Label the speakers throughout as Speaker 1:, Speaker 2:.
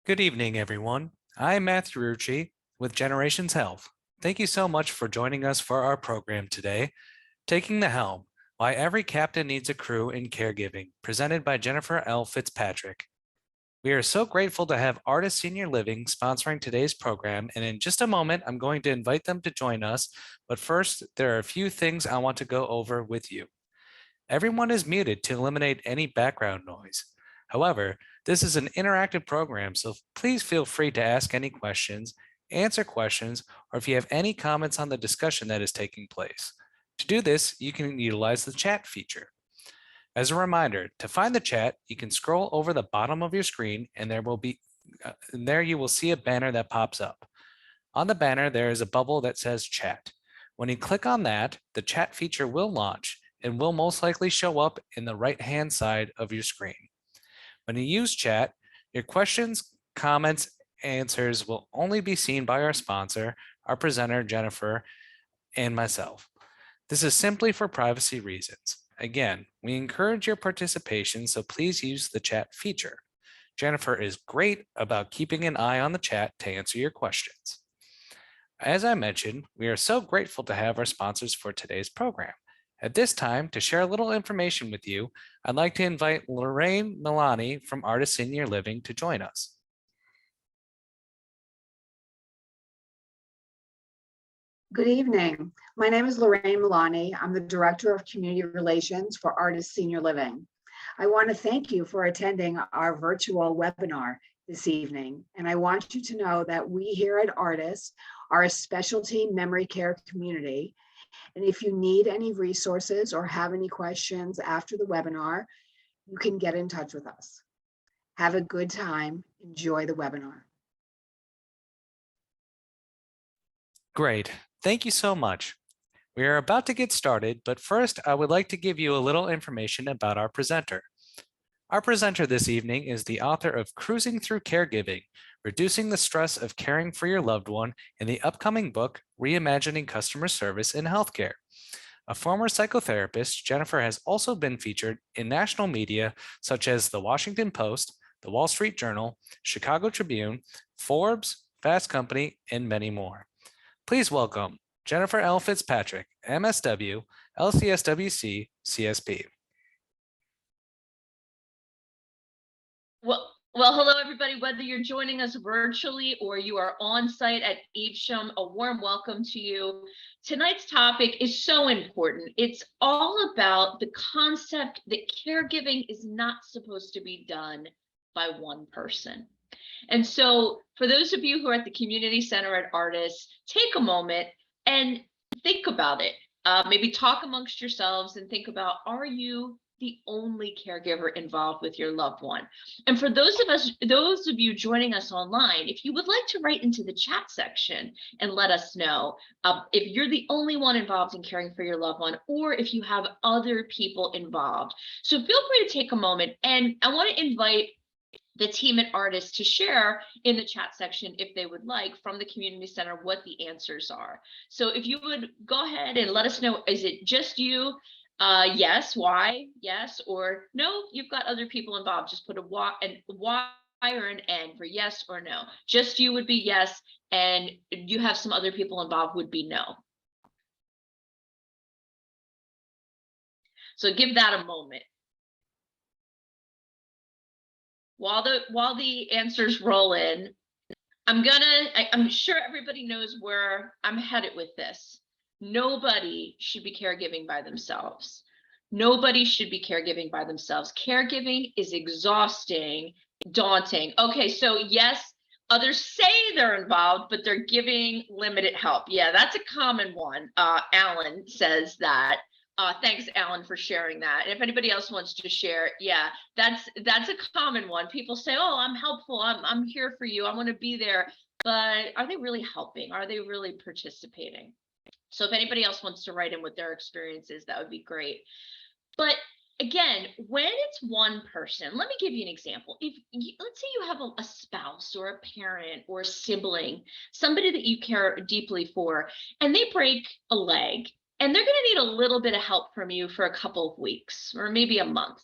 Speaker 1: Good evening, everyone. I'm Matthew Rucci with Generations Health. Thank you so much for joining us for our program today, Taking the Helm, Why Every Captain Needs a Crew in Caregiving, presented by Jennifer L. Fitzpatrick. We are so grateful to have Artis Senior Living sponsoring today's program, and in just a moment, I'm going to invite them to join us. But first, there are a few things I want to go over with you. Everyone is muted to eliminate any background noise. However, this is an interactive program, so please feel free to ask any questions, answer questions, or if you have any comments on the discussion that is taking place. To do this, you can utilize the chat feature. As a reminder, to find the chat, you can scroll over the bottom of your screen and there you will see a banner that pops up. On the banner, there is a bubble that says chat. When you click on that, the chat feature will launch and will most likely show up in the right-hand side of your screen. When you use chat, your questions, comments, answers will only be seen by our sponsor, our presenter, Jennifer, and myself. This is simply for privacy reasons. Again, we encourage your participation, so please use the chat feature. Jennifer is great about keeping an eye on the chat to answer your questions. As I mentioned, we are so grateful to have our sponsors for today's program. At this time, to share a little information with you, I'd like to invite Lorraine Milani from Artis Senior Living to join us.
Speaker 2: Good evening. My name is Lorraine Milani. I'm the Director of Community Relations for Artis Senior Living. I want to thank you for attending our virtual webinar this evening. And I want you to know that we here at Artis are a specialty memory care community. And if you need any resources or have any questions after the webinar, you can get in touch with us. Have a good time. Enjoy the webinar.
Speaker 1: Great. Thank you so much. We are about to get started, but first I would like to give you a little information about our presenter. Our presenter this evening is the author of Cruising Through Caregiving, Reducing the Stress of Caring for Your Loved One in the upcoming book, Reimagining Customer Service in Healthcare. A former psychotherapist, Jennifer has also been featured in national media such as The Washington Post, The Wall Street Journal, Chicago Tribune, Forbes, Fast Company, and many more. Please welcome Jennifer L. Fitzpatrick, MSW, LCSWC, CSP.
Speaker 3: Well, hello, everybody. Whether you're joining us virtually or you are on site at Evesham, a warm welcome to you. Tonight's topic is so important. It's all about the concept that caregiving is not supposed to be done by one person. And so for those of you who are at the community center at Artis, take a moment and think about it. Maybe talk amongst yourselves and think about, are you the only caregiver involved with your loved one? And for those of you joining us online, if you would like to write into the chat section and let us know if you're the only one involved in caring for your loved one, or if you have other people involved. So feel free to take a moment, and I want to invite the team at Artis to share in the chat section, if they would like, from the community center, what the answers are. So if you would go ahead and let us know, is it just you? Yes, why? Yes, or no, you've got other people involved. Just put a Y or an N for yes or no. Just you would be yes, and you have some other people involved would be no. So give that a moment. While the answers roll in, I'm sure everybody knows where I'm headed with this. Nobody should be caregiving by themselves. Nobody should be caregiving by themselves. Caregiving is exhausting, daunting. Okay, so yes, others say they're involved, but they're giving limited help. Yeah, that's a common one. Alan says that. Thanks, Alan, for sharing that. And if anybody else wants to share, yeah, that's a common one. People say, oh, I'm helpful. I'm here for you. I want to be there. But are they really helping? Are they really participating? So if anybody else wants to write in with their experiences, that would be great. But again, when it's one person, let me give you an example. Let's say you have a spouse or a parent or a sibling, somebody that you care deeply for, and they break a leg, and they're going to need a little bit of help from you for a couple of weeks or maybe a month.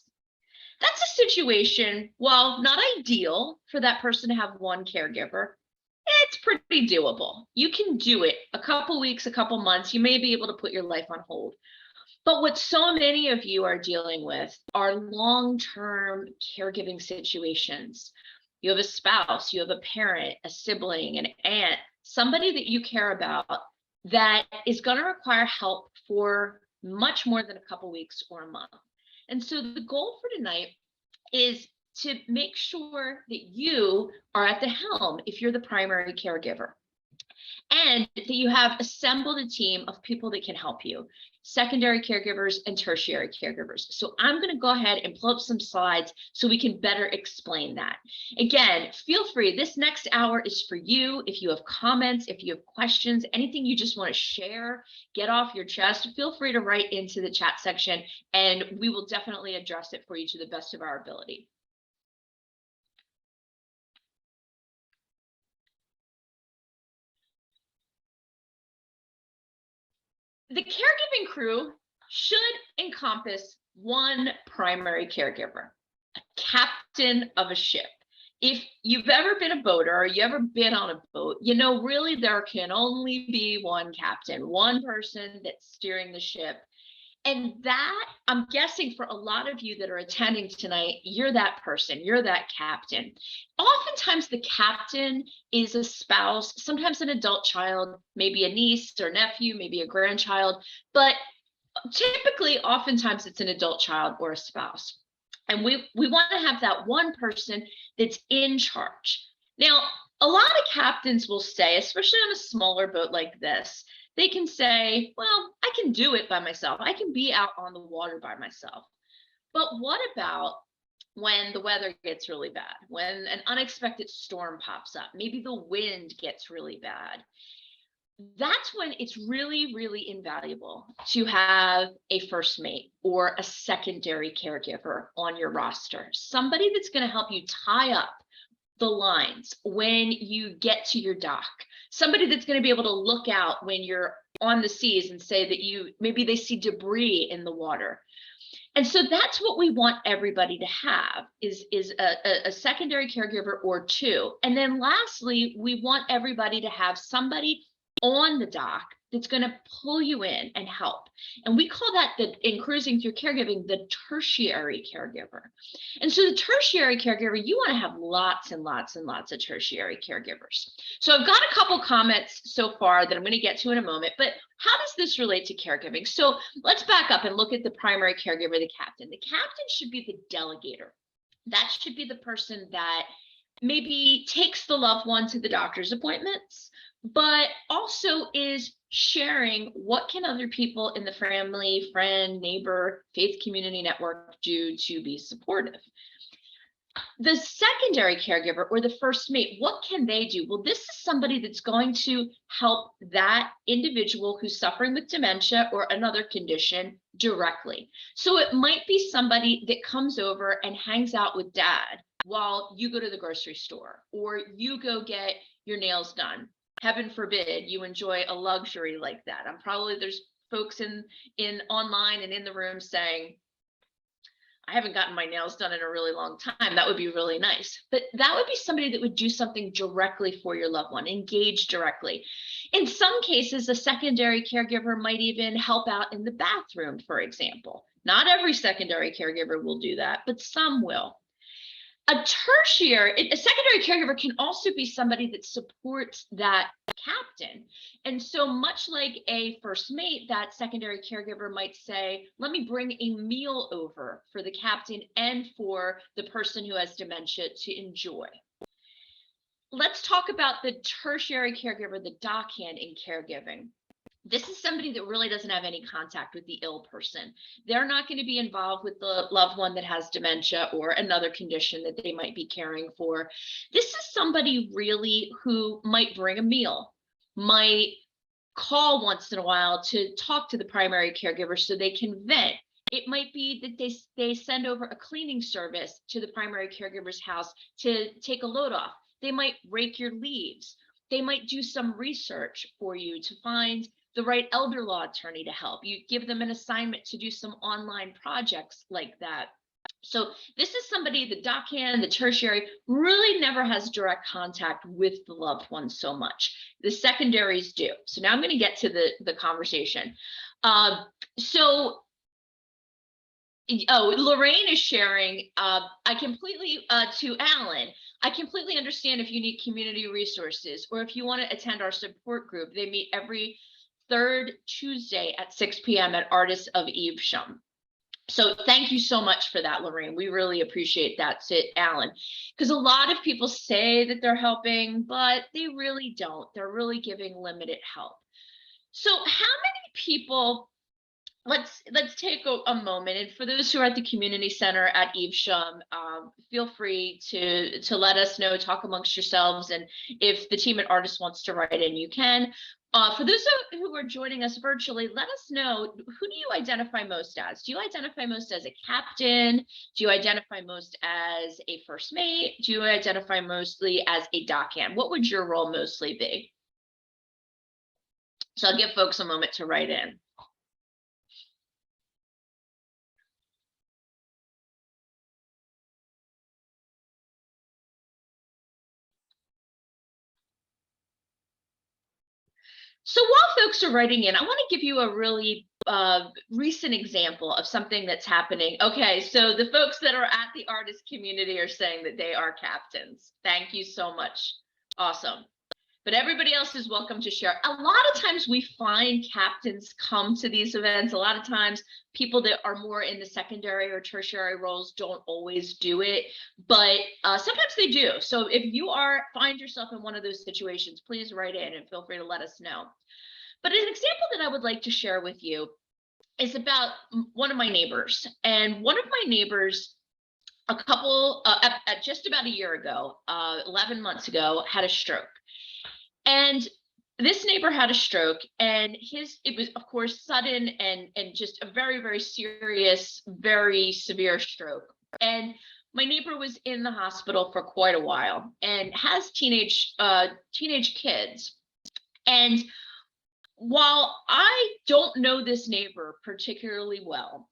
Speaker 3: That's a situation, while not ideal for that person to have one caregiver, it's pretty doable. You can do it a couple weeks, a couple months. You may be able to put your life on hold. But what so many of you are dealing with are long-term caregiving situations. You have a spouse, you have a parent, a sibling, an aunt, somebody that you care about that is going to require help for much more than a couple weeks or a month. And so the goal for tonight is to make sure that you are at the helm if you're the primary caregiver, and that you have assembled a team of people that can help you, secondary caregivers and tertiary caregivers. So I'm going to go ahead and pull up some slides so we can better explain that. Again, feel free. This next hour is for you. If you have comments, if you have questions, anything you just want to share, get off your chest, feel free to write into the chat section, and we will definitely address it for you to the best of our ability. The caregiving crew should encompass one primary caregiver, a captain of a ship. If you've ever been a boater or you ever been on a boat, you know, really there can only be one captain, one person that's steering the ship. And that, I'm guessing for a lot of you that are attending tonight, you're that person, you're that captain. Oftentimes the captain is a spouse, sometimes an adult child, maybe a niece or nephew, maybe a grandchild, but typically, oftentimes it's an adult child or a spouse. And we want to have that one person that's in charge. Now, a lot of captains will say, especially on a smaller boat like this, they can say, well, I can do it by myself. I can be out on the water by myself. But what about when the weather gets really bad, when an unexpected storm pops up, maybe the wind gets really bad? That's when it's really, really invaluable to have a first mate or a secondary caregiver on your roster, somebody that's going to help you tie up the lines when you get to your dock, somebody that's going to be able to look out when you're on the seas and say that maybe they see debris in the water. And so that's what we want everybody to have is a secondary caregiver or two. And then lastly, we want everybody to have somebody on the dock that's going to pull you in and help. And we call that, in cruising through caregiving, the tertiary caregiver. And so the tertiary caregiver, you want to have lots and lots and lots of tertiary caregivers. So I've got a couple comments so far that I'm going to get to in a moment, but how does this relate to caregiving? So let's back up and look at the primary caregiver, the captain. The captain should be the delegator. That should be the person that maybe takes the loved one to the doctor's appointments, but also is sharing what can other people in the family, friend, neighbor, faith community network do to be supportive. The secondary caregiver or the first mate, what can they do? Well, this is somebody that's going to help that individual who's suffering with dementia or another condition directly. So it might be somebody that comes over and hangs out with dad while you go to the grocery store or you go get your nails done. Heaven forbid you enjoy a luxury like that. There's folks in online and in the room saying, I haven't gotten my nails done in a really long time. That would be really nice. But that would be somebody that would do something directly for your loved one, engage directly. In some cases, a secondary caregiver might even help out in the bathroom, for example. Not every secondary caregiver will do that, but some will. A secondary caregiver can also be somebody that supports that captain. And so much like a first mate, that secondary caregiver might say, let me bring a meal over for the captain and for the person who has dementia to enjoy. Let's talk about the tertiary caregiver, the dockhand in caregiving. This is somebody that really doesn't have any contact with the ill person. They're not going to be involved with the loved one that has dementia or another condition that they might be caring for. This is somebody really who might bring a meal, might call once in a while to talk to the primary caregiver so they can vent. It might be that they send over a cleaning service to the primary caregiver's house to take a load off. They might rake your leaves. They might do some research for you to find the right elder law attorney to help. You give them an assignment to do some online projects like that. So this is somebody, the dockhand, the tertiary, really never has direct contact with the loved one so much. The secondaries do. So now I'm going to get to the conversation. So Lorraine is sharing, I completely, to Alan, I completely understand if you need community resources or if you want to attend our support group. They meet every third Tuesday at 6 p.m. at Artists of Evesham. So thank you so much for that, Lorraine. We really appreciate that, Alan, because a lot of people say that they're helping, but they really don't. They're really giving limited help. So how many people, let's take a moment, and for those who are at the community center at Evesham, feel free to let us know, talk amongst yourselves, and if the team at Artists wants to write in, you can. For those who are joining us virtually, let us know, who do you identify most as? Do you identify most as a captain? Do you identify most as a first mate? Do you identify mostly as a dockhand? What would your role mostly be? So I'll give folks a moment to write in. So while folks are writing in, I want to give you a really recent example of something that's happening. Okay, so the folks that are at the artist community are saying that they are captains. Thank you so much. Awesome. But everybody else is welcome to share. A lot of times we find captains come to these events. A lot of times people that are more in the secondary or tertiary roles don't always do it, but sometimes they do. So if you find yourself in one of those situations, please write in and feel free to let us know. But an example that I would like to share with you is about one of my neighbors. And one of my neighbors, just about a year ago, 11 months ago, had a stroke. And this neighbor had a stroke, and it was, of course, sudden and just a very, very serious, very severe stroke. And my neighbor was in the hospital for quite a while and has teenage kids. And while I don't know this neighbor particularly well,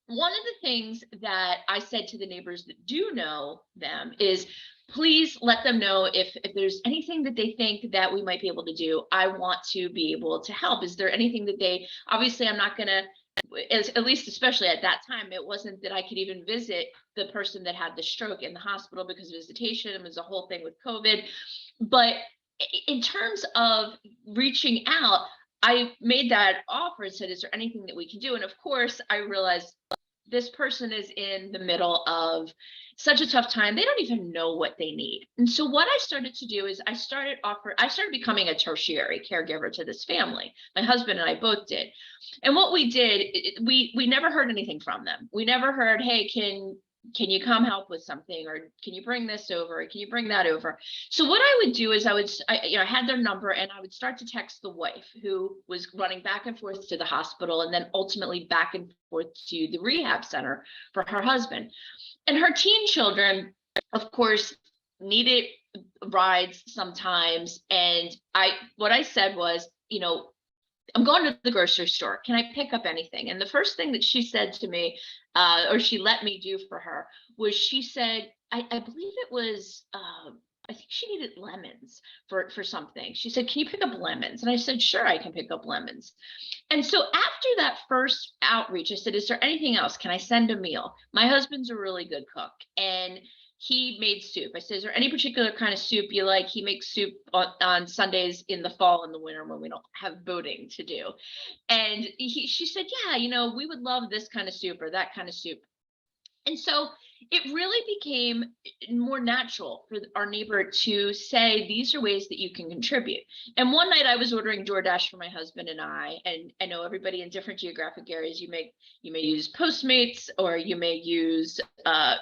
Speaker 3: one of the things that I said to the neighbors that do know them is, please let them know if there's anything that they think that we might be able to do. I want to be able to help. Is there anything that obviously I'm not going to, at least especially at that time, it wasn't that I could even visit the person that had the stroke in the hospital because visitation was a whole thing with COVID. But in terms of reaching out, I made that offer and said, is there anything that we can do? And of course, I realized this person is in the middle of such a tough time. They don't even know what they need. And so what I started to do is I started becoming a tertiary caregiver to this family. My husband and I both did. And what we did, we never heard anything from them. We never heard, hey, can you come help with something, or can you bring this over, or can you bring that over? So what I would do is I had their number, and I would start to text the wife, who was running back and forth to the hospital and then ultimately back and forth to the rehab center for her husband. And her teen children, of course, needed rides sometimes. And what I said was, I'm going to the grocery store. Can I pick up anything? And the first thing that she said to me, or she let me do for her, was she said, I believe it was, I think she needed lemons for something. She said, can you pick up lemons? And I said, sure, I can pick up lemons. And so after that first outreach, I said, is there anything else? Can I send a meal? My husband's a really good cook, and he made soup. I said, is there any particular kind of soup you like? He makes soup on Sundays in the fall and the winter when we don't have boating to do. And she said, yeah, we would love this kind of soup or that kind of soup. And so it really became more natural for our neighbor to say, these are ways that you can contribute. And one night I was ordering DoorDash for my husband and and I know everybody in different geographic areas, you may use Postmates, or you may use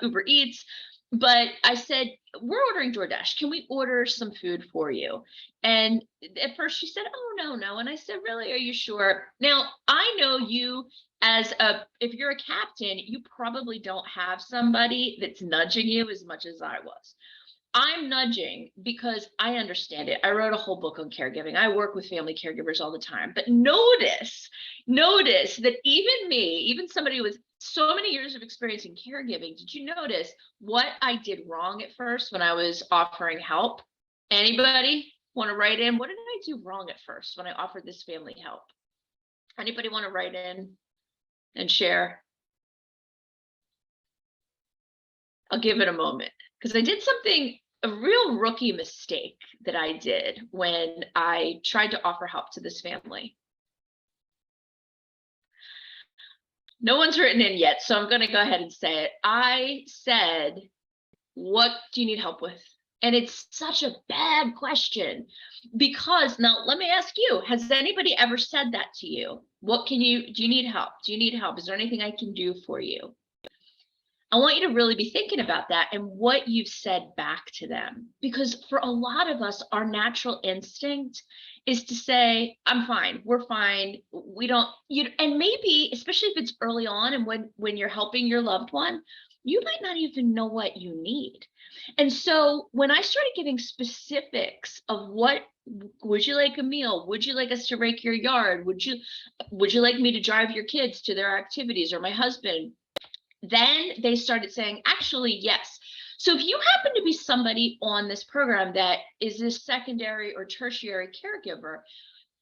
Speaker 3: Uber Eats. But I said, we're ordering DoorDash. Can we order some food for you? And at first she said, oh, no. And I said, really, are you sure? Now, I know you if you're a captain, you probably don't have somebody that's nudging you as much as I was. I'm nudging because I understand it. I wrote a whole book on caregiving. I work with family caregivers all the time. But notice that even somebody with so many years of experience in caregiving, did you notice what I did wrong at first when I was offering help? Anybody want to write in? What did I do wrong at first when I offered this family help? Anybody want to write in and share? I'll give it a moment because I did a real rookie mistake that I did when I tried to offer help to this family. No one's written in yet, so I'm going to go ahead and say it. I said, what do you need help with? And it's such a bad question because now let me ask you, has anybody ever said that to you? Do you need help? Do you need help? Is there anything I can do for you? I want you to really be thinking about that and what you've said back to them, because for a lot of us, our natural instinct is to say, I'm fine, we're fine. We don't, and maybe, especially if it's early on and when you're helping your loved one, you might not even know what you need. And so when I started giving specifics of would you like a meal? Would you like us to rake your yard? Would you like me to drive your kids to their activities, or my husband? Then they started saying, actually, yes. So if you happen to be somebody on this program that is a secondary or tertiary caregiver,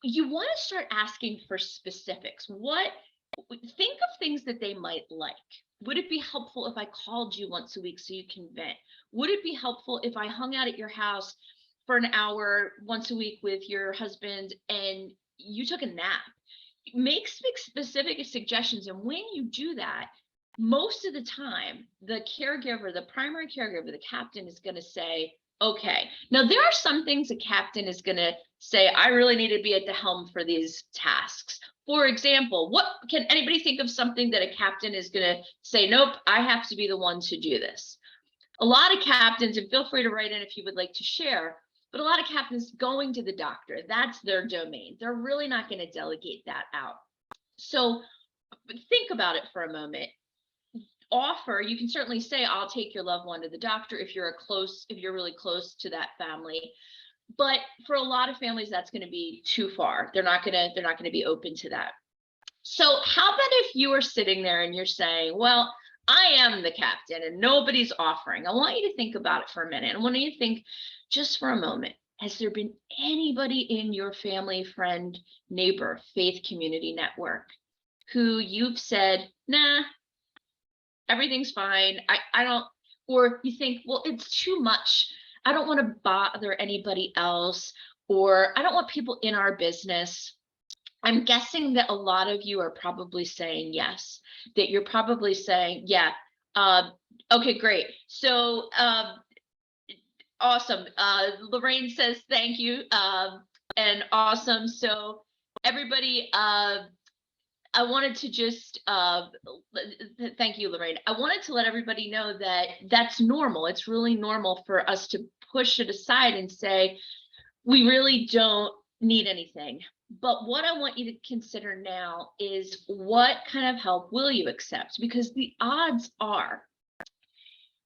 Speaker 3: you want to start asking for specifics. Think of things that they might like. Would it be helpful if I called you once a week so you can vent? Would it be helpful if I hung out at your house for an hour once a week with your husband and you took a nap? Make specific suggestions. And when you do that, most of the time, the caregiver, the primary caregiver, the captain is going to say, okay. Now, there are some things a captain is going to say, I really need to be at the helm for these tasks. For example, can anybody think of something that a captain is going to say, nope, I have to be the one to do this? A lot of captains, and feel free to write in if you would like to share, but a lot of captains going to the doctor, that's their domain. They're really not going to delegate that out. So think about it for a moment. You can certainly say, I'll take your loved one to the doctor if you're really close to that family. But for a lot of families, that's going to be too far. They're not going to be open to that. So how about if you are sitting there and you're saying, well, I am the captain and nobody's offering. I want you to think about it for a minute. I want you to think just for a moment. Has there been anybody in your family, friend, neighbor, faith community network who you've said, nah, everything's fine. I don't, or you think, well, it's too much. I don't want to bother anybody else, or I don't want people in our business. I'm guessing that a lot of you are probably saying yes, that you're probably saying, yeah, okay, great. So awesome. Lorraine says, thank you. And awesome. So everybody, I wanted to just, thank you, Lorraine. I wanted to let everybody know that that's normal. It's really normal for us to push it aside and say, we really don't need anything. But what I want you to consider now is what kind of help will you accept? Because the odds are,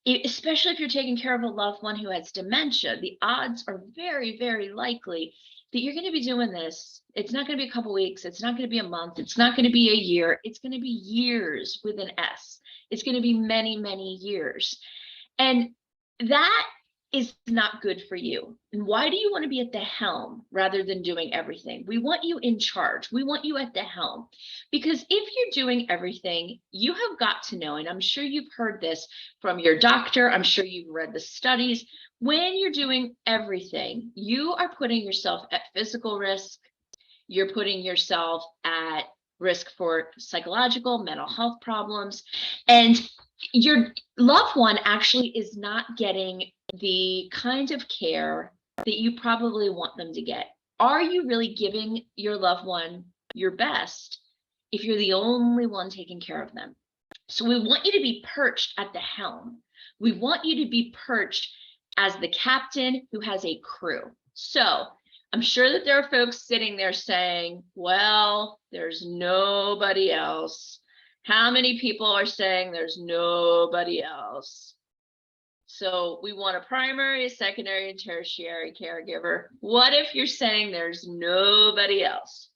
Speaker 3: especially if you're taking care of a loved one who has dementia, the odds are very, very likely that you're going to be doing this. It's not going to be a couple weeks. It's not going to be a month. It's not going to be a year. It's going to be years with an S. It's going to be many, many years. And that is not good for you. And why do you want to be at the helm rather than doing everything? We want you in charge. We want you at the helm, because if you're doing everything, you have got to know, and I'm sure you've heard this from your doctor, I'm sure you've read the studies, when you're doing everything, you are putting yourself at physical risk. You're putting yourself at risk for psychological, mental health problems, and your loved one actually is not getting the kind of care that you probably want them to get. Are you really giving your loved one your best if you're the only one taking care of them? So we want you to be perched at the helm. We want you to be perched as the captain who has a crew. So I'm sure that there are folks sitting there saying, well, there's nobody else. How many people are saying there's nobody else? So we want a primary, a secondary, and tertiary caregiver. What if you're saying there's nobody else?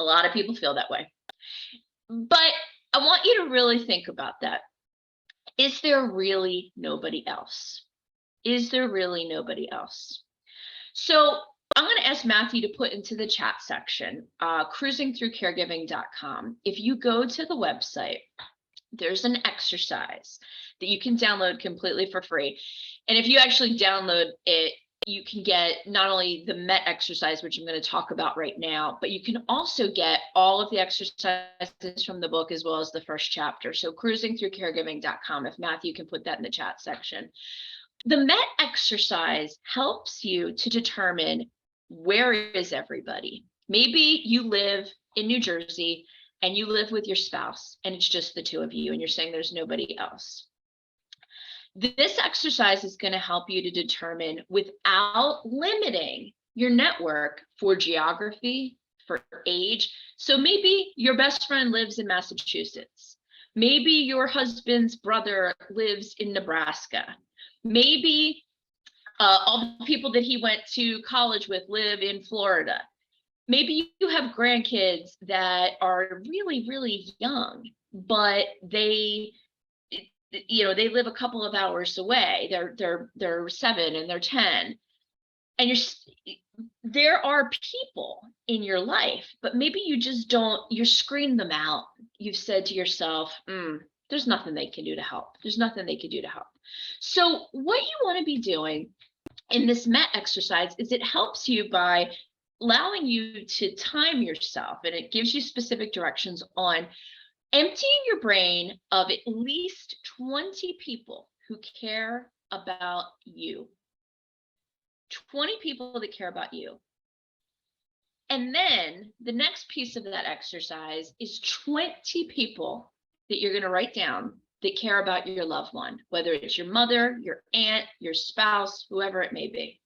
Speaker 3: A lot of people feel that way. But I want you to really think about that. Is there really nobody else? Is there really nobody else? So I'm going to ask Matthew to put into the chat section, cruisingthroughcaregiving.com. If you go to the website, there's an exercise that you can download completely for free. And if you actually download it, you can get not only the MET exercise, which I'm going to talk about right now, but you can also get all of the exercises from the book as well as the first chapter. So cruisingthroughcaregiving.com, if Matthew can put that in the chat section. The MET exercise helps you to determine where is everybody. Maybe you live in New Jersey and you live with your spouse and it's just the two of you and you're saying there's nobody else. This exercise is going to help you to determine, without limiting your network, for geography, for age. So maybe your best friend lives in Massachusetts. Maybe your husband's brother lives in Nebraska. Maybe all the people that he went to college with live in Florida. Maybe you have grandkids that are really, really young, but they live a couple of hours away. They're 7 and they're 10. And there are people in your life, but maybe you just you screen them out. You've said to yourself, there's nothing they can do to help. There's nothing they can do to help. So what you want to be doing in this MET exercise is it helps you by allowing you to time yourself, and it gives you specific directions on emptying your brain of at least 20 people who care about you. 20 people that care about you. And then the next piece of that exercise is 20 people that you're going to write down that care about your loved one, whether it's your mother, your aunt, your spouse, whoever it may be.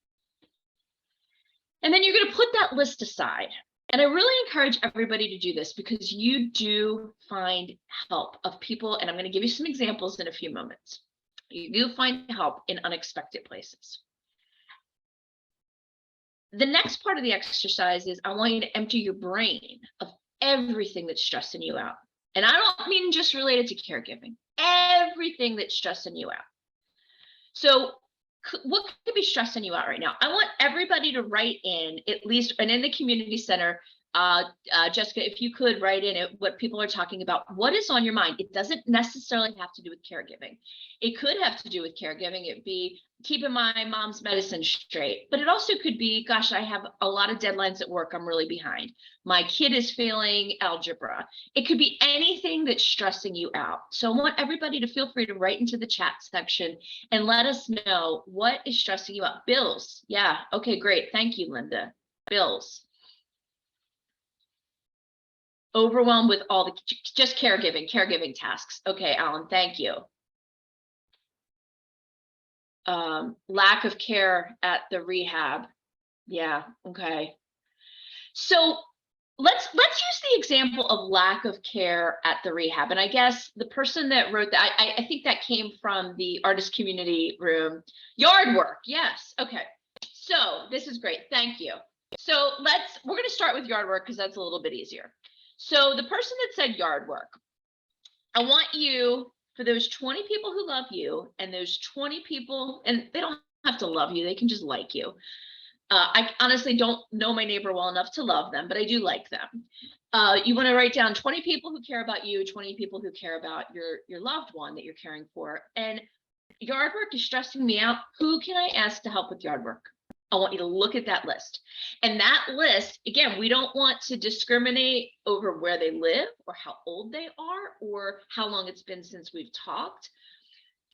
Speaker 3: And then you're going to put that list aside. And I really encourage everybody to do this because you do find help of people. And I'm going to give you some examples in a few moments. You do find help in unexpected places. The next part of the exercise is I want you to empty your brain of everything that's stressing you out. And I don't mean just related to caregiving, everything that's stressing you out. So what could be stressing you out right now? I want everybody to write in at least, and in the community center, Jessica, if you could write in it, what people are talking about, what is on your mind? It doesn't necessarily have to do with caregiving. It could have to do with caregiving. It'd be keeping my mom's medicine straight, but it also could be, gosh, I have a lot of deadlines at work. I'm really behind. My kid is failing algebra. It could be anything that's stressing you out. So I want everybody to feel free to write into the chat section and let us know what is stressing you out. Bills. Yeah. Okay, great. Thank you, Linda. Bills. Overwhelmed with all the just caregiving tasks. Okay, Alan, thank you. Lack of care at the rehab. Yeah, okay. So let's use the example of lack of care at the rehab. And I guess the person that wrote that, I think that came from the artist community room. Yard work, yes. Okay. So this is great. Thank you. So we're going to start with yard work because that's a little bit easier. So the person that said yard work, I want you, for those 20 people who love you and those 20 people, and they don't have to love you, they can just like you. I honestly don't know my neighbor well enough to love them, but I do like them. You want to write down 20 people who care about you, 20 people who care about your loved one that you're caring for. And yard work is stressing me out. Who can I ask to help with yard work? I want you to look at that list. And that list, again, we don't want to discriminate over where they live or how old they are or how long it's been since we've talked.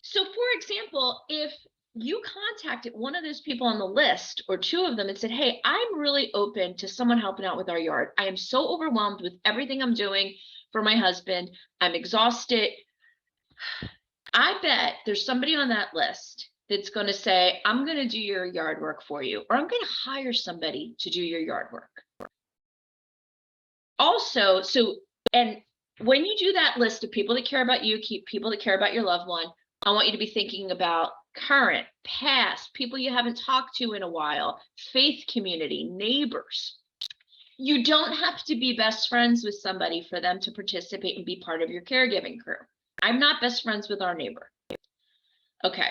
Speaker 3: So for example, if you contacted one of those people on the list or two of them and said, hey, I'm really open to someone helping out with our yard. I am so overwhelmed with everything I'm doing for my husband. I'm exhausted. I bet there's somebody on that list that's going to say, I'm going to do your yard work for you, or I'm going to hire somebody to do your yard work. Also, and when you do that list of people that care about you, people that care about your loved one, I want you to be thinking about current, past, people you haven't talked to in a while, faith community, neighbors. You don't have to be best friends with somebody for them to participate and be part of your caregiving crew. I'm not best friends with our neighbor. Okay,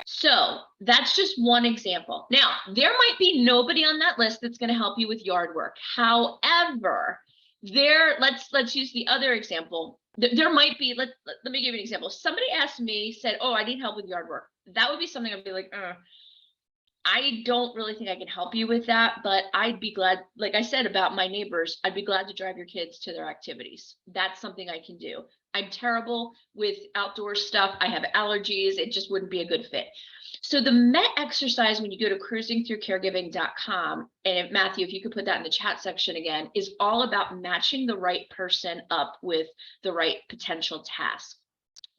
Speaker 3: so that's just one example. Now, there might be nobody on that list that's going to help you with yard work. However, let's use the other example. There might be, let me give you an example. Somebody asked me, said, oh, I need help with yard work. That would be something I'd be like, I don't really think I can help you with that, but I'd be glad, like I said about my neighbors, I'd be glad to drive your kids to their activities. That's something I can do. I'm terrible with outdoor stuff. I have allergies. It just wouldn't be a good fit. So the MET exercise, when you go to cruisingthroughcaregiving.com, and Matthew, if you could put that in the chat section again, is all about matching the right person up with the right potential task.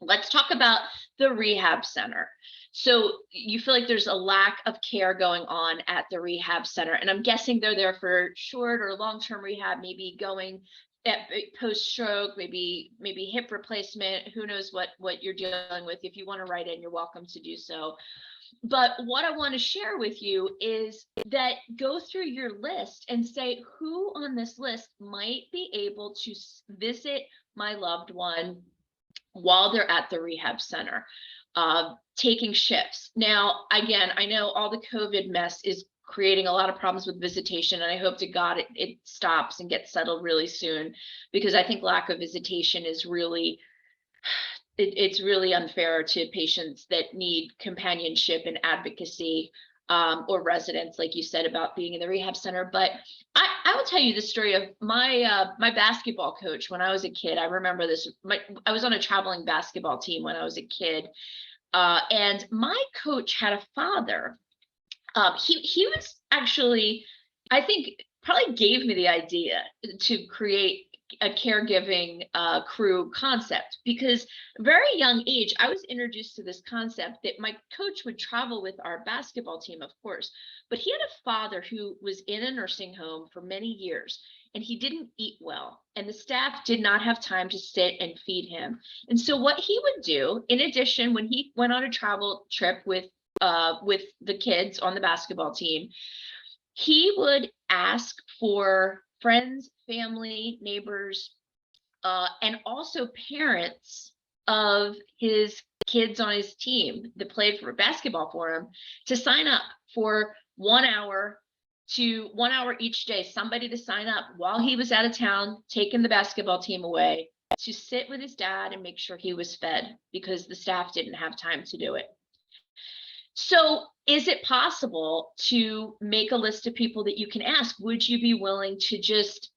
Speaker 3: Let's talk about the rehab center. So you feel like there's a lack of care going on at the rehab center, and I'm guessing they're there for short or long-term rehab, maybe going at post-stroke, maybe hip replacement. Who knows what you're dealing with? If you want to write in, you're welcome to do so. But what I want to share with you is that go through your list and say who on this list might be able to visit my loved one while they're at the rehab center, taking shifts. Now, again, I know all the COVID mess is creating a lot of problems with visitation, and I hope to God it stops and gets settled really soon, because I think lack of visitation is really, it's really unfair to patients that need companionship and advocacy, or residents, like you said, about being in the rehab center. But I will tell you the story of my my basketball coach when I was a kid. I remember this. I was on a traveling basketball team when I was a kid, and my coach had a father. He was actually, I think, probably gave me the idea to create a caregiving crew concept, because very young age, I was introduced to this concept that my coach would travel with our basketball team, of course, but he had a father who was in a nursing home for many years, and he didn't eat well, and the staff did not have time to sit and feed him. And so what he would do, in addition, when he went on a travel trip with the kids on the basketball team, he would ask for friends, family, neighbors, and also parents of his kids on his team that played for basketball for him to sign up for 1 hour each day, somebody to sign up while he was out of town, taking the basketball team away, to sit with his dad and make sure he was fed, because the staff didn't have time to do it. So is it possible to make a list of people that you can ask? Would you be willing to just,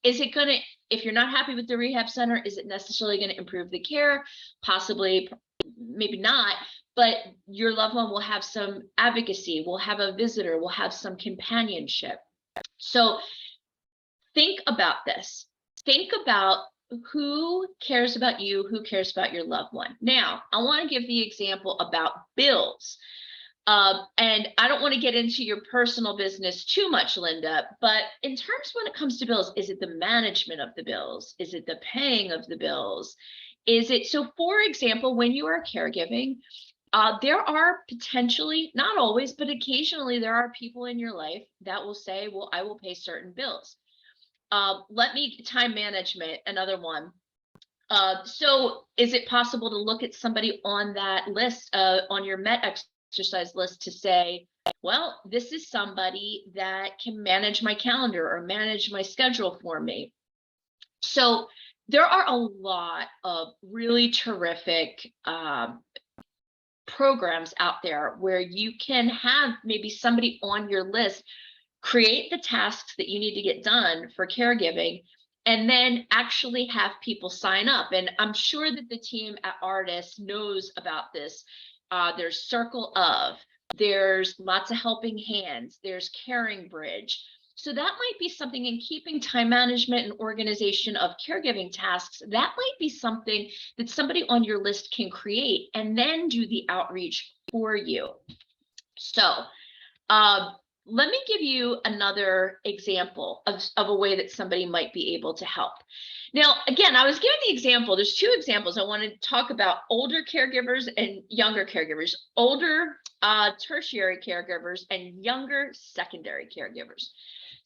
Speaker 3: is it going to, if you're not happy with the rehab center, is it necessarily going to improve the care? Possibly, maybe not, but your loved one will have some advocacy, will have a visitor, will have some companionship. So think about this. Think about who cares about you, who cares about your loved one. Now, I want to give the example about bills. And I don't want to get into your personal business too much, Linda, but in terms when it comes to bills, is it the management of the bills? Is it the paying of the bills? Is it, so for example, when you are caregiving, there are potentially, not always, but occasionally there are people in your life that will say, well, I will pay certain bills. Time management, another one. So is it possible to look at somebody on that list, on your MET exercise list, to say, well, this is somebody that can manage my calendar or manage my schedule for me? So there are a lot of really terrific programs out there where you can have maybe somebody on your list create the tasks that you need to get done for caregiving, and then actually have people sign up. And I'm sure that the team at Artis knows about this. There's Circle of, there's lots of helping hands, there's Caring Bridge. So that might be something, in keeping time management and organization of caregiving tasks, that might be something that somebody on your list can create and then do the outreach for you. So let me give you another example of a way that somebody might be able to help. Now, again, I was giving the example, there's two examples. I want to talk about older caregivers and younger caregivers, older tertiary caregivers and younger secondary caregivers.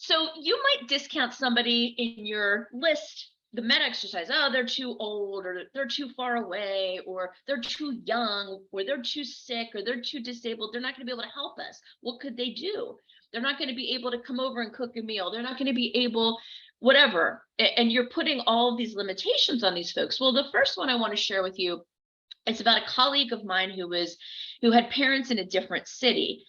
Speaker 3: So you might discount somebody in your list, the med exercise. Oh, they're too old, or they're too far away, or they're too young, or they're too sick, or they're too disabled. They're not going to be able to help us. What could they do? They're not going to be able to come over and cook a meal. They're not going to be able, whatever. And you're putting all of these limitations on these folks. Well, the first one I want to share with you, it's about a colleague of mine who had parents in a different city.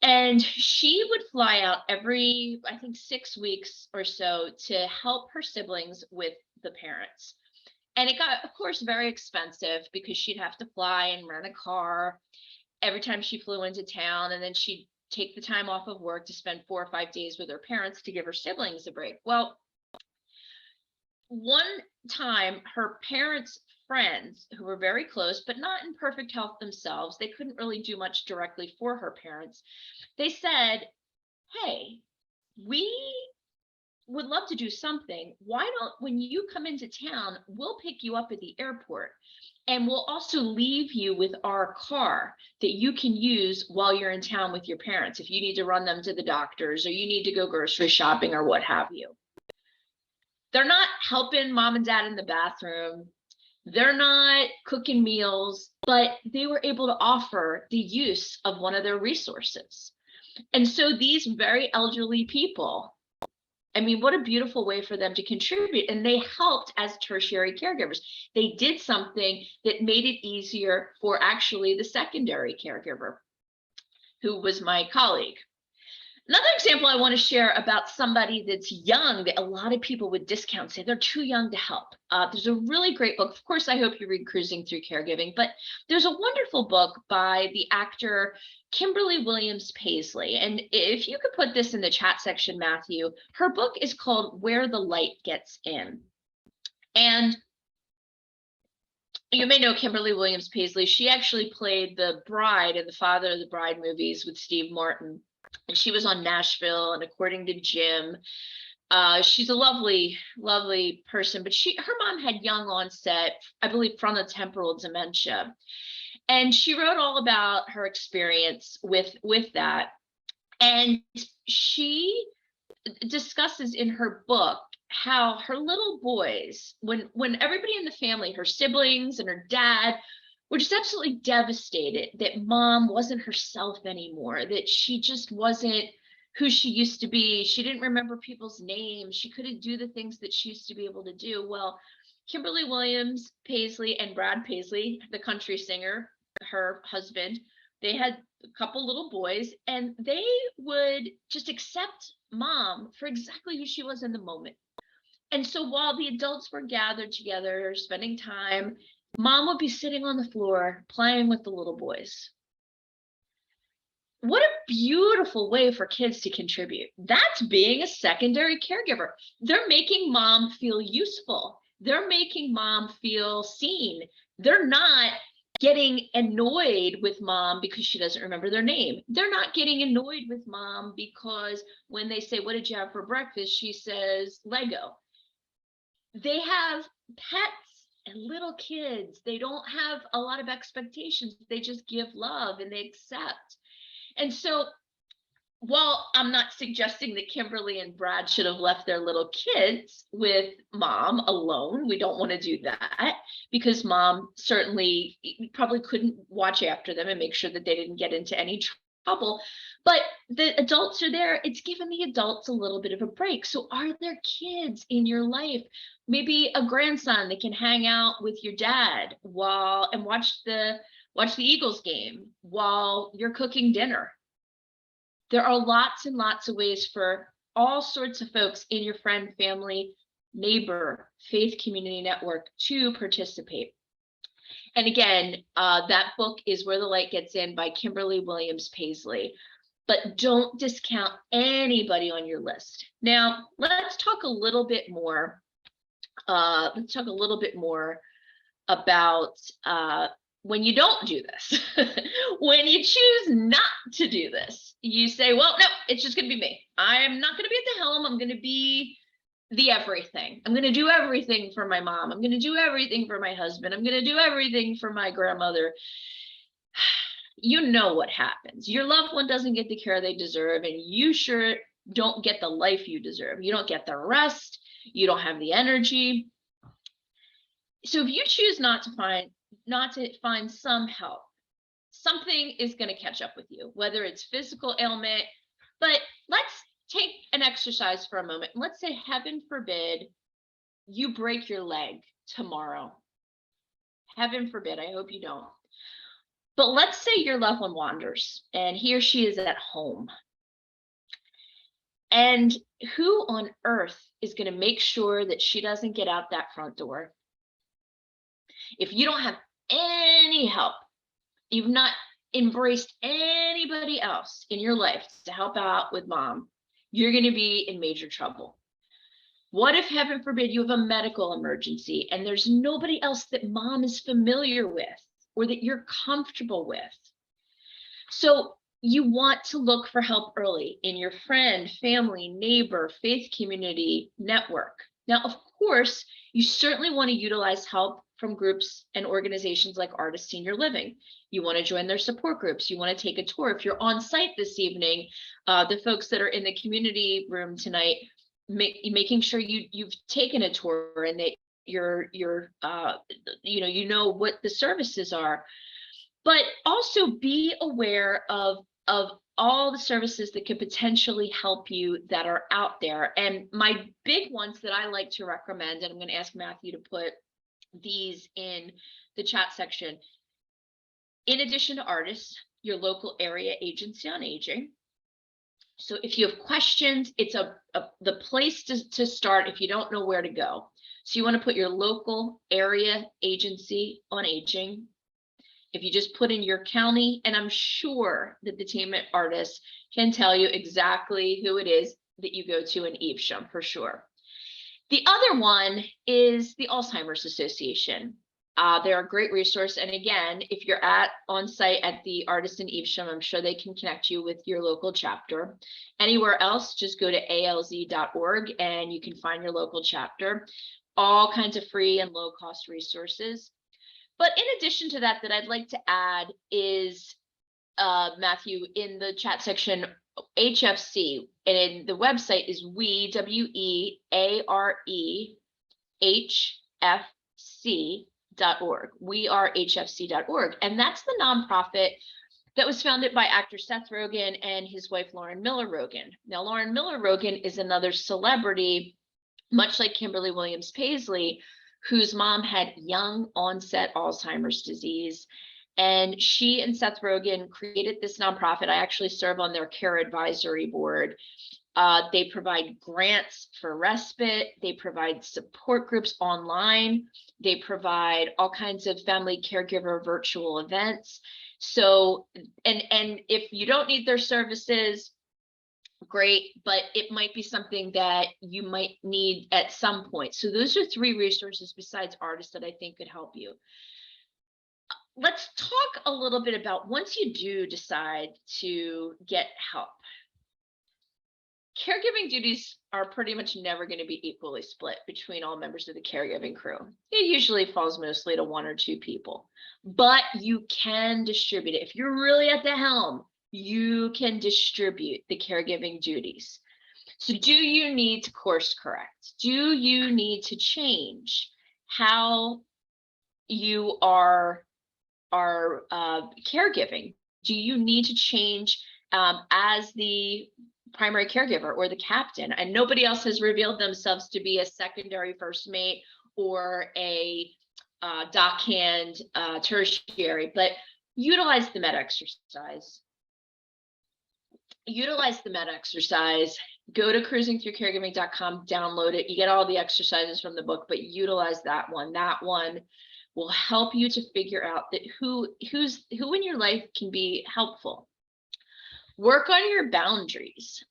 Speaker 3: And she would fly out every, I think, 6 weeks or so to help her siblings with the parents. And it got, of course, very expensive because she'd have to fly and rent a car every time she flew into town. And then she'd take the time off of work to spend 4 or 5 days with her parents to give her siblings a break. Well, one time her parents' friends, who were very close but not in perfect health themselves, they couldn't really do much directly for her parents, they said, hey, we would love to do something. Why don't, when you come into town, we'll pick you up at the airport, and we'll also leave you with our car that you can use while you're in town with your parents if you need to run them to the doctors, or you need to go grocery shopping, or what have you. They're not helping mom and dad in the bathroom. They're not cooking meals, but they were able to offer the use of one of their resources. And so these very elderly people, I mean, what a beautiful way for them to contribute. And they helped as tertiary caregivers. They did something that made it easier for actually the secondary caregiver, who was my colleague. Another example I want to share about somebody that's young that a lot of people would discount, say they're too young to help. There's a really great book. Of course, I hope you read Cruising Through Caregiving, but there's a wonderful book by the actor Kimberly Williams Paisley. And if you could put this in the chat section, Matthew, her book is called Where the Light Gets In. And you may know Kimberly Williams Paisley. She actually played the bride in the Father of the Bride movies with Steve Martin. And she was on Nashville, and according to Jim, she's a lovely, lovely person, but her mom had young onset, I believe, frontotemporal dementia. And she wrote all about her experience with that. And she discusses in her book how her little boys, when everybody in the family, her siblings and her dad, were just absolutely devastated that mom wasn't herself anymore, that she just wasn't who she used to be. She didn't remember people's names. She couldn't do the things that she used to be able to do. Well, Kimberly Williams Paisley and Brad Paisley, the country singer, her husband, they had a couple little boys, and they would just accept mom for exactly who she was in the moment. And so while the adults were gathered together, spending time, mom would be sitting on the floor playing with the little boys. What a beautiful way for kids to contribute. That's being a secondary caregiver. They're making mom feel useful. They're making mom feel seen. They're not getting annoyed with mom because she doesn't remember their name. They're not getting annoyed with mom because when they say, what did you have for breakfast? She says, Lego. They have pets and little kids. They don't have a lot of expectations. They just give love and they accept. And so while I'm not suggesting that Kimberly and Brad should have left their little kids with mom alone, we don't want to do that, because mom certainly probably couldn't watch after them and make sure that they didn't get into any trouble. But the adults are there. It's given the adults a little bit of a break. So are there kids in your life? Maybe a grandson that can hang out with your dad and watch the Eagles game while you're cooking dinner. There are lots and lots of ways for all sorts of folks in your friend, family, neighbor, faith community network to participate. And again, that book is Where the Light Gets In by Kimberly Williams Paisley. But don't discount anybody on your list. Now, let's talk a little bit more. About when you don't do this. When you choose not to do this, you say, well, no, it's just going to be me. I'm not going to be at the helm. I'm going to be the everything. I'm going to do everything for my mom. I'm going to do everything for my husband. I'm going to do everything for my grandmother. You know what happens. Your loved one doesn't get the care they deserve, and you sure don't get the life you deserve. You don't get the rest. You don't have the energy. So if you choose not to find some help, something is going to catch up with you, whether it's physical ailment. But let's take an exercise for a moment. Let's say, heaven forbid, you break your leg tomorrow. Heaven forbid, I hope you don't. But let's say your loved one wanders and he or she is at home. And who on earth is going to make sure that she doesn't get out that front door? If you don't have any help, you've not embraced anybody else in your life to help out with mom, you're going to be in major trouble. What if, heaven forbid, you have a medical emergency and there's nobody else that mom is familiar with or that you're comfortable with? So you want to look for help early in your friend, family, neighbor, faith community network. Now, of course, you certainly want to utilize help from groups and organizations like Artist Senior Living. You want to join their support groups. You want to take a tour. If you're on site this evening, the folks that are in the community room tonight, making sure you've taken a tour and that you know what the services are. But also be aware of all the services that could potentially help you that are out there. And my big ones that I like to recommend, and I'm going to ask Matthew to put these in the chat section. In addition to Artists, your local area agency on aging. So if you have questions, it's the place to start if you don't know where to go. So you want to put your local area agency on aging. If you just put in your county, and I'm sure that the team at Artists can tell you exactly who it is that you go to in Evesham for sure. The other one is the Alzheimer's Association. They're a great resource. And again, if you're on site at the Artist in Evesham, I'm sure they can connect you with your local chapter. Anywhere else, just go to alz.org and you can find your local chapter. All kinds of free and low cost resources. But in addition to that I'd like to add is, Matthew, in the chat section, HFC, and the website is wearearehfc.org. wearehfc.org. And that's the nonprofit that was founded by actor Seth Rogen and his wife, Lauren Miller Rogen. Now, Lauren Miller Rogen is another celebrity, much like Kimberly Williams Paisley, whose mom had young onset Alzheimer's disease. And she and Seth Rogen created this nonprofit. I actually serve on their care advisory board. They provide grants for respite. They provide support groups online. They provide all kinds of family caregiver virtual events. So, and if you don't need their services, great, but it might be something that you might need at some point. So those are 3 resources besides Artists that I think could help you. Let's talk a little bit about, once you do decide to get help, caregiving duties are pretty much never going to be equally split between all members of the caregiving crew. It usually falls mostly to 1 or 2 people, but you can distribute it. If you're really at the helm, you can distribute the caregiving duties. So do you need to course correct? Do you need to change how you are caregiving? Do you need to change as the primary caregiver or the captain? And nobody else has revealed themselves to be a secondary first mate or a dockhand tertiary, but utilize the meta exercise. Utilize the meta exercise. Go to cruisingthroughcaregiving.com, download it. You get all the exercises from the book, but utilize that one. That one will help you to figure out that who in your life can be helpful. Work on your boundaries.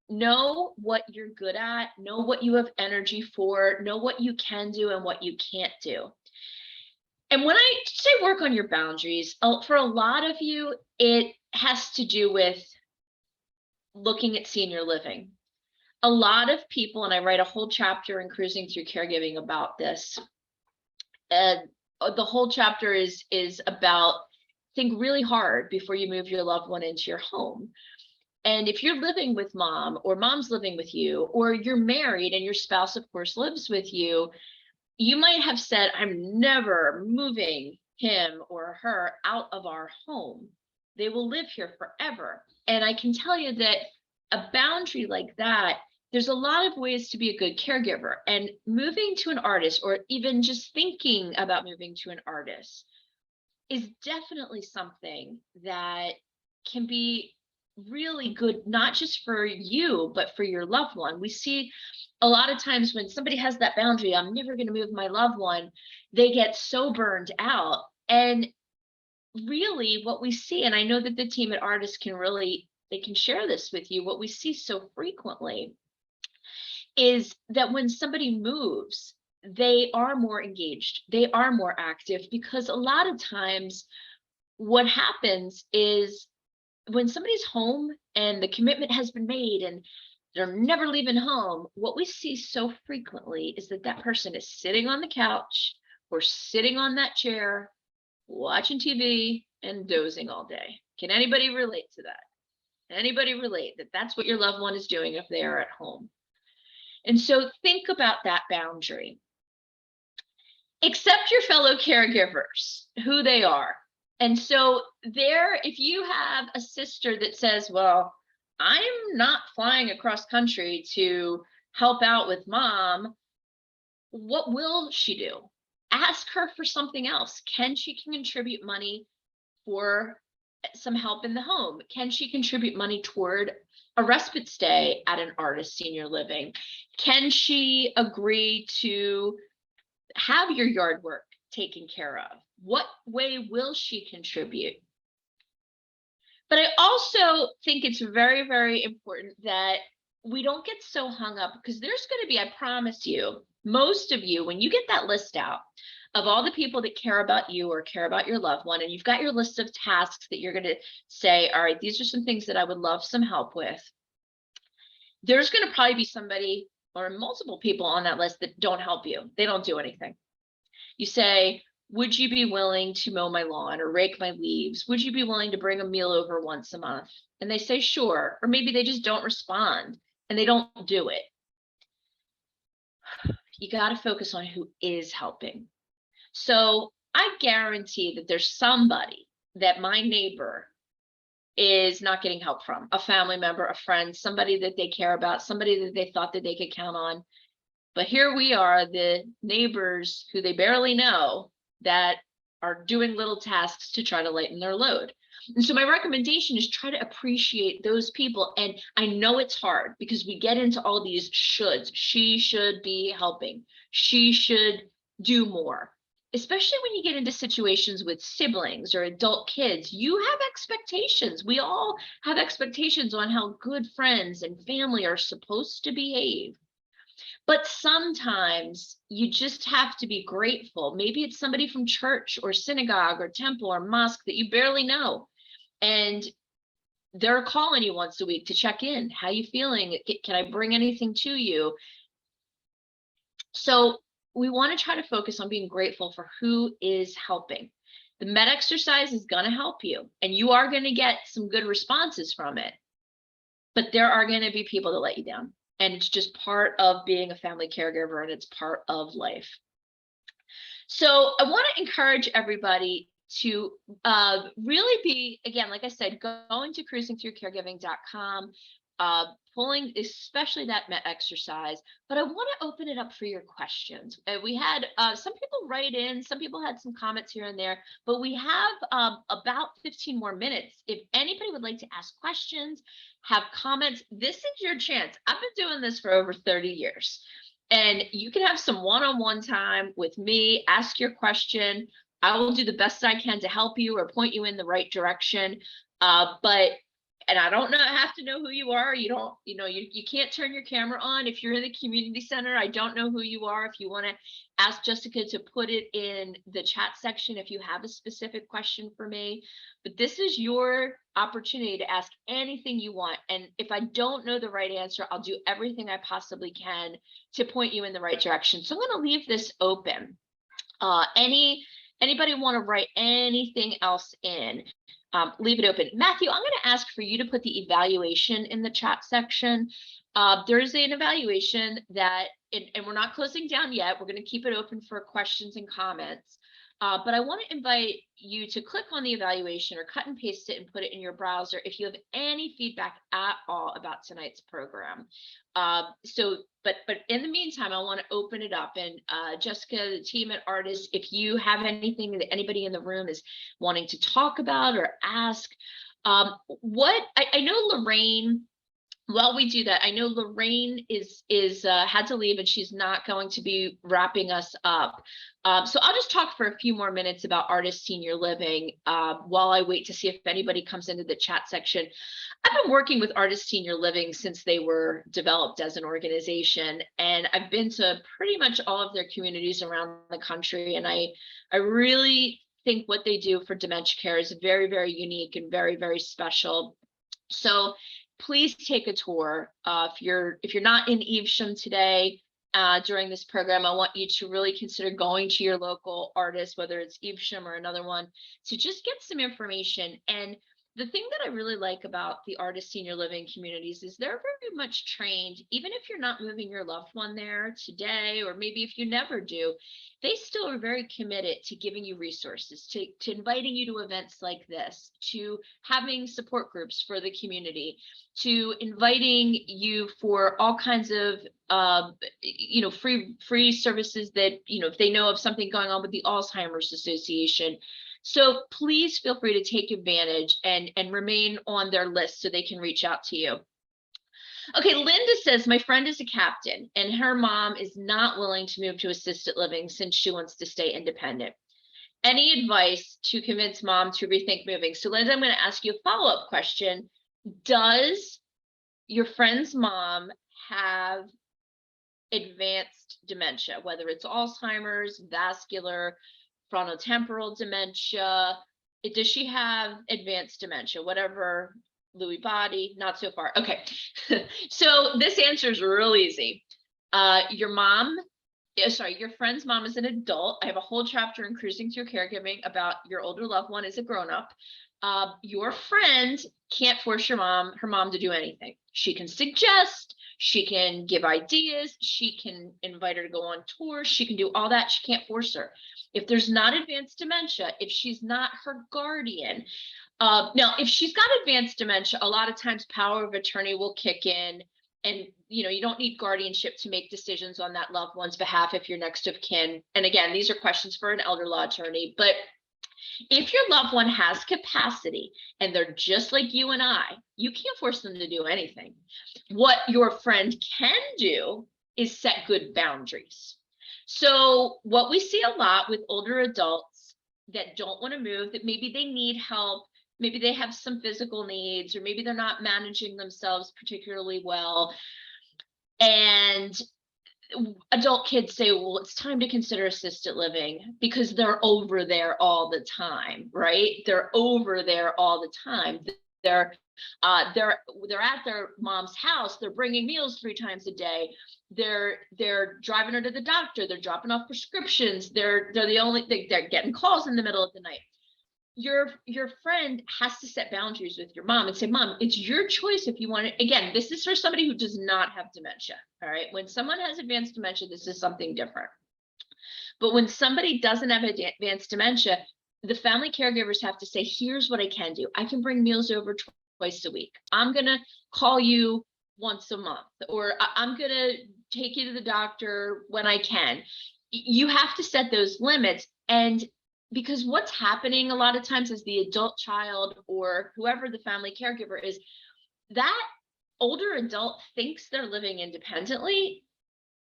Speaker 3: Know what you're good at, know what you have energy for, know what you can do and what you can't do. And when I say work on your boundaries, for a lot of you, it has to do with looking at senior living. A lot of people, and I write a whole chapter in Cruising Through Caregiving about this. The whole chapter is about, think really hard before you move your loved one into your home. And if you're living with mom, or mom's living with you, or you're married and your spouse, of course, lives with you, you might have said, I'm never moving him or her out of our home. They will live here forever. And I can tell you that a boundary like that, there's a lot of ways to be a good caregiver. And moving to an artist, or even just thinking about moving to an artist, is definitely something that can be really good, not just for you, but for your loved one. We see a lot of times when somebody has that boundary, I'm never going to move my loved one, they get so burned out. And really what we see, and I know that the team at Artists can really, they can share this with you, what we see so frequently is that when somebody moves, they are more engaged, they are more active, because a lot of times what happens is when somebody's home and the commitment has been made and they're never leaving home, what we see so frequently is that that person is sitting on the couch or sitting on that chair, watching TV and dozing all day. Can anybody relate to that? Anybody relate that that's what your loved one is doing if they are at home? And so think about that boundary. Accept your fellow caregivers, who they are. And so there, if you have a sister that says, well, I'm not flying across country to help out with mom, what will she do? Ask her for something else. Can she contribute money for some help in the home? Can she contribute money toward a respite stay at an artist senior living? Can she agree to have your yard work taken care of? What way will she contribute? But I also think it's very, very important that we don't get so hung up, because there's going to be, I promise you, most of you, when you get that list out of all the people that care about you or care about your loved one, and you've got your list of tasks that you're going to say, all right, these are some things that I would love some help with. There's going to probably be somebody or multiple people on that list that don't help you. They don't do anything. You say, would you be willing to mow my lawn or rake my leaves? Would you be willing to bring a meal over once a month? And they say, sure. Or maybe they just don't respond and they don't do it. You got to focus on who is helping. So I guarantee that there's somebody that my neighbor is not getting help from, a family member, a friend, somebody that they care about, somebody that they thought that they could count on. But here we are, the neighbors who they barely know, that are doing little tasks to try to lighten their load. And so my recommendation is try to appreciate those people. And I know it's hard because we get into all these shoulds. She should be helping. She should do more. Especially when you get into situations with siblings or adult kids, you have expectations. We all have expectations on how good friends and family are supposed to behave. But sometimes you just have to be grateful. Maybe it's somebody from church or synagogue or temple or mosque that you barely know, and they're calling you once a week to check in. How you feeling? Can I bring anything to you? So we want to try to focus on being grateful for who is helping. The med exercise is going to help you, and you are going to get some good responses from it. But there are going to be people that let you down. And it's just part of being a family caregiver, and it's part of life. So I want to encourage everybody to really be, again, like I said, going to cruisingthroughcaregiving.com, pulling especially that MET exercise, but I want to open it up for your questions. We had some people write in, some people had some comments here and there, but we have about 15 more minutes. If anybody would like to ask questions, have comments, this is your chance. I've been doing this for over 30 years, and you can have some one-on-one time with me, ask your question. I will do the best I can to help you or point you in the right direction. And I don't have to know who you are. You can't turn your camera on if you're in the community center. I don't know who you are. If you want to ask Jessica to put it in the chat section if you have a specific question for me. But this is your opportunity to ask anything you want. And if I don't know the right answer, I'll do everything I possibly can to point you in the right direction. So I'm going to leave this open. Any Anybody want to write anything else in? Leave it open. Matthew, I'm going to ask for you to put the evaluation in the chat section. There's an evaluation that, and we're not closing down yet. We're going to keep it open for questions and comments. But I want to invite you to click on the evaluation or cut and paste it and put it in your browser if you have any feedback at all about tonight's program. But in the meantime, I want to open it up. And Jessica, the team at Artist, if you have anything that anybody in the room is wanting to talk about or ask, I know Lorraine. While we do that, I know Lorraine is had to leave and she's not going to be wrapping us up. So I'll just talk for a few more minutes about Artist Senior Living while I wait to see if anybody comes into the chat section. I've been working with Artist Senior Living since they were developed as an organization, and I've been to pretty much all of their communities around the country. And I really think what they do for dementia care is very, very unique and very, very special. So please take a tour. If you're not in Evesham today during this program, I want you to really consider going to your local artist, whether it's Evesham or another one, to just get some information. And the thing that I really like about the Artist Senior Living communities is they're very much trained, even if you're not moving your loved one there today, or maybe if you never do, they still are very committed to giving you resources, to inviting you to events like this, to having support groups for the community, to inviting you for all kinds of free services that, if they know of something going on with the Alzheimer's Association. So please feel free to take advantage and remain on their list so they can reach out to you. Okay, Linda says, my friend is a captain and her mom is not willing to move to assisted living since she wants to stay independent. Any advice to convince mom to rethink moving? So Linda, I'm going to ask you a follow-up question. Does your friend's mom have advanced dementia, whether it's Alzheimer's, vascular, frontotemporal dementia? Does she have advanced dementia, whatever, Lewy body? Not so far. Okay. So this answer is real easy. Your friend's mom is an adult. I have a whole chapter in Cruising Through Caregiving about your older loved one as a grown-up. Your friend can't force her mom to do anything. She can suggest, she can give ideas, she can invite her to go on tours, she can do all that. She can't force her. If there's not advanced dementia, if she's not her guardian, now if she's got advanced dementia, a lot of times power of attorney will kick in, and you don't need guardianship to make decisions on that loved one's behalf if you're next of kin. And again, these are questions for an elder law attorney. But if your loved one has capacity and they're just like you and I, you can't force them to do anything. What your friend can do is set good boundaries. So what we see a lot with older adults that don't want to move, that maybe they need help, maybe they have some physical needs, or maybe they're not managing themselves particularly well, and adult kids say, well, it's time to consider assisted living because they're over there all the time, right? They're over there all the time. They're at their mom's house. They're bringing meals 3 times a day. They're driving her to the doctor. They're dropping off prescriptions. They're getting calls in the middle of the night. Your friend has to set boundaries with your mom and say, Mom, it's your choice if you want to. Again, this is for somebody who does not have dementia. All right. When someone has advanced dementia, this is something different. But when somebody doesn't have advanced dementia, the family caregivers have to say, here's what I can do. I can bring meals over twice a week. I'm going to call you once a month, or I'm going to take you to the doctor when I can. You have to set those limits. And because what's happening a lot of times is the adult child or whoever the family caregiver is, that older adult thinks they're living independently,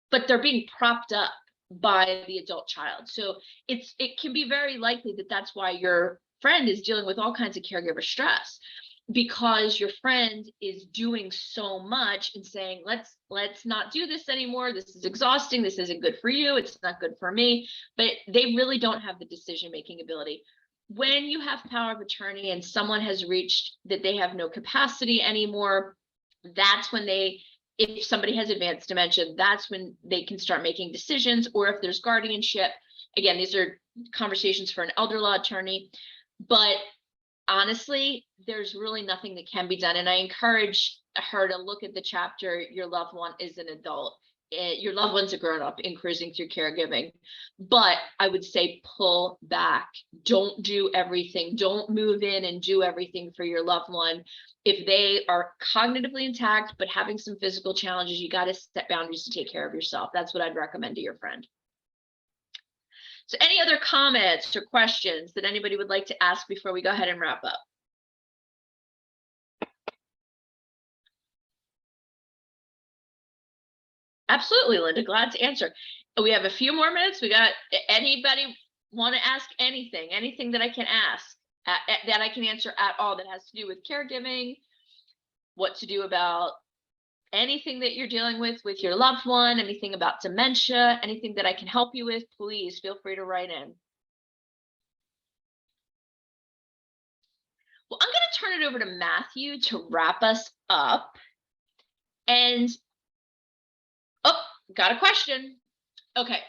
Speaker 3: but they're being propped up by the adult child. So it can be very likely that that's why your friend is dealing with all kinds of caregiver stress, because your friend is doing so much and saying, let's not do this anymore. This is exhausting. This isn't good for you. It's not good for me. But they really don't have the decision-making ability. When you have power of attorney and someone has reached that they have no capacity anymore, that's when if somebody has advanced dementia, that's when they can start making decisions, or if there's guardianship again, these are conversations for an elder law attorney, but honestly, there's really nothing that can be done. And I encourage her to look at the chapter, Your Loved One is an Adult. Your loved one's a grown up in Cruising Through Caregiving. But I would say pull back. Don't do everything. Don't move in and do everything for your loved one. If they are cognitively intact, but having some physical challenges, you got to set boundaries to take care of yourself. That's what I'd recommend to your friend. So any other comments or questions that anybody would like to ask before we go ahead and wrap up? Absolutely, Linda, glad to answer. We have a few more minutes. We got anybody want to ask anything that I can ask, that I can answer at all that has to do with caregiving, what to do about anything that you're dealing with your loved one, anything about dementia, anything that I can help you with, please feel free to write in. Well, I'm going to turn it over to Matthew to wrap us up. And, oh, got a question. Okay.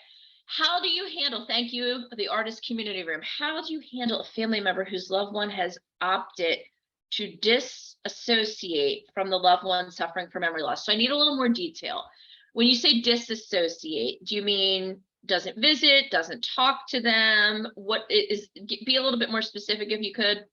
Speaker 3: How do you handle, thank you, the Artist Community Room. How do you handle a family member whose loved one has opted to disassociate from the loved one suffering from memory loss? So I need a little more detail. When you say disassociate, do you mean doesn't visit, doesn't talk to them? What is, be a little bit more specific if you could.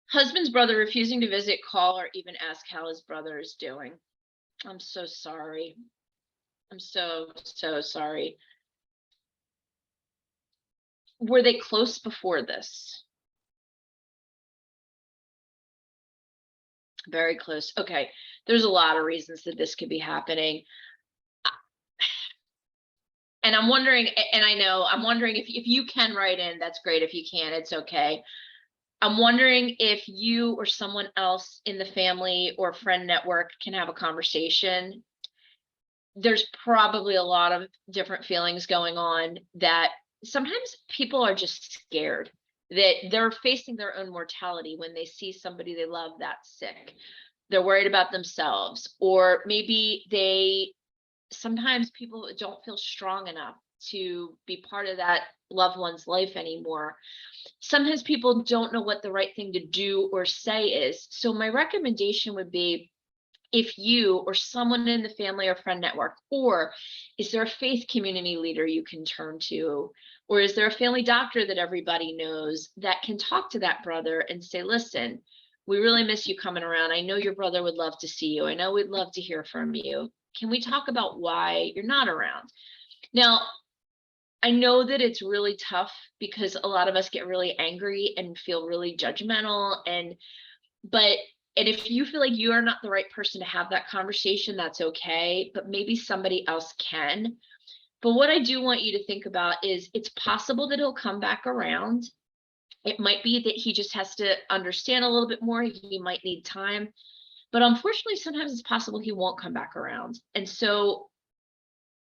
Speaker 3: Husband's brother refusing to visit, call, or even ask how his brother is doing. I'm so sorry. I'm so sorry. Were they close before this? Very close. Okay. There's a lot of reasons that this could be happening. And I'm wondering, and I know, I'm wondering if you can write in, that's great. If you can't, it's okay. I'm wondering if you or someone else in the family or friend network can have a conversation. There's probably a lot of different feelings going on, that sometimes people are just scared that they're facing their own mortality when they see somebody they love that sick. They're worried about themselves, or maybe sometimes people don't feel strong enough to be part of that loved one's life anymore. Sometimes people don't know what the right thing to do or say is. So my recommendation would be, if you or someone in the family or friend network, or is there a faith community leader you can turn to, or is there a family doctor that everybody knows that can talk to that brother and say, listen, we really miss you coming around. I know your brother would love to see you. I know we'd love to hear from you. Can we talk about why you're not around? Now, I know that it's really tough because a lot of us get really angry and feel really judgmental, and if you feel like you are not the right person to have that conversation, that's okay, but maybe somebody else can. But what I do want you to think about is, it's possible that he'll come back around. It might be that he just has to understand a little bit more. He might need time, but unfortunately, sometimes it's possible he won't come back around. And so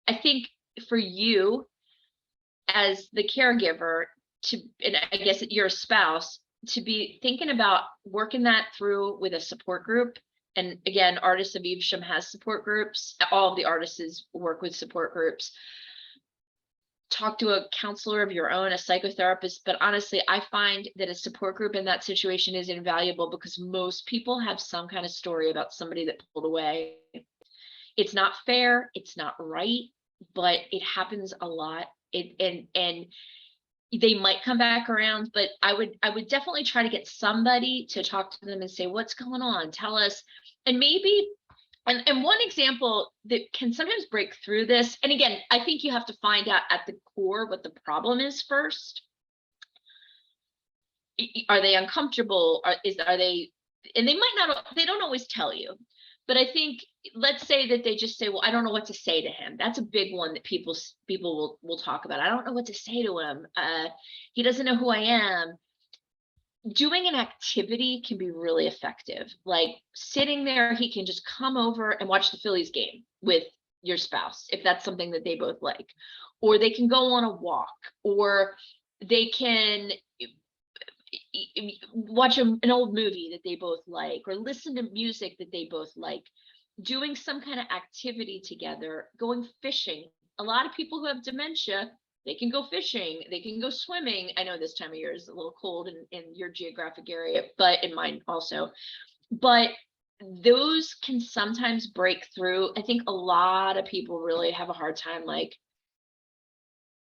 Speaker 3: I think for you as the caregiver, and I guess your spouse, to be thinking about working that through with a support group. And again, Artists of Evesham has support groups. All of the artists work with support groups. Talk to a counselor of your own, a psychotherapist. But honestly, I find that a support group in that situation is invaluable, because most people have some kind of story about somebody that pulled away. It's not fair, it's not right, but it happens a lot. And they might come back around, but I would definitely try to get somebody to talk to them and say, what's going on? Tell us. And maybe, and one example that can sometimes break through this, and again, I think you have to find out at the core what the problem is first. Are they uncomfortable? Are they, and they don't always tell you. But I think, let's say that they just say, well, I don't know what to say to him. That's a big one that people will talk about. I don't know what to say to him. He doesn't know who I am. Doing an activity can be really effective. Like sitting there, he can just come over and watch the Phillies game with your spouse, if that's something that they both like. Or they can go on a walk, or They can watch an old movie that they both like, or listen to music that they both like, doing some kind of activity together, going fishing. A lot of people who have dementia, they can go fishing, they can go swimming. I know this time of year is a little cold in your geographic area, but in mine also. But those can sometimes break through. I think a lot of people really have a hard time, like,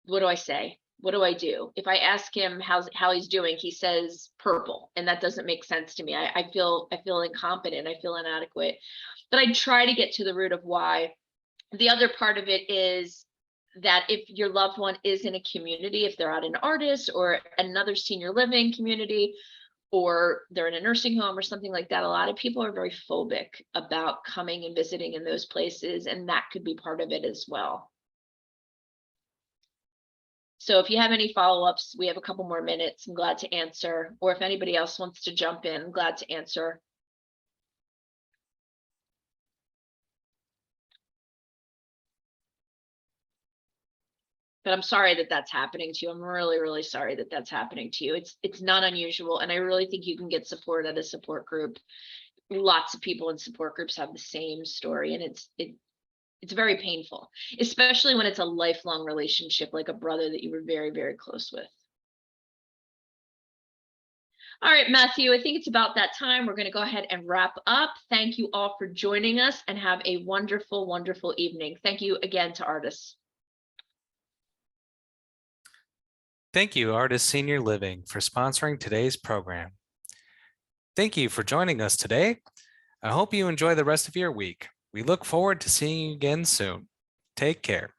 Speaker 3: what do I say? What do I do? If I ask him how he's doing, he says purple, and that doesn't make sense to me. I feel incompetent, I feel inadequate. But I try to get to the root of why. The other part of it is that if your loved one is in a community, if they're at an artist or another senior living community, or they're in a nursing home or something like that, a lot of people are very phobic about coming and visiting in those places, and that could be part of it as well. So if you have any follow-ups, we have a couple more minutes. I'm glad to answer. Or if anybody else wants to jump in, I'm glad to answer. But I'm sorry that that's happening to you. I'm really, really sorry that that's happening to you. It's not unusual. And I really think you can get support at a support group. Lots of people in support groups have the same story, and it's very painful, especially when it's a lifelong relationship, like a brother that you were very, very close with. All right, Matthew, I think it's about that time. We're going to go ahead and wrap up. Thank you all for joining us, and have a wonderful, wonderful evening. Thank you again to Artis.
Speaker 1: Thank you, Artis Senior Living, for sponsoring today's program. Thank you for joining us today. I hope you enjoy the rest of your week. We look forward to seeing you again soon. Take care.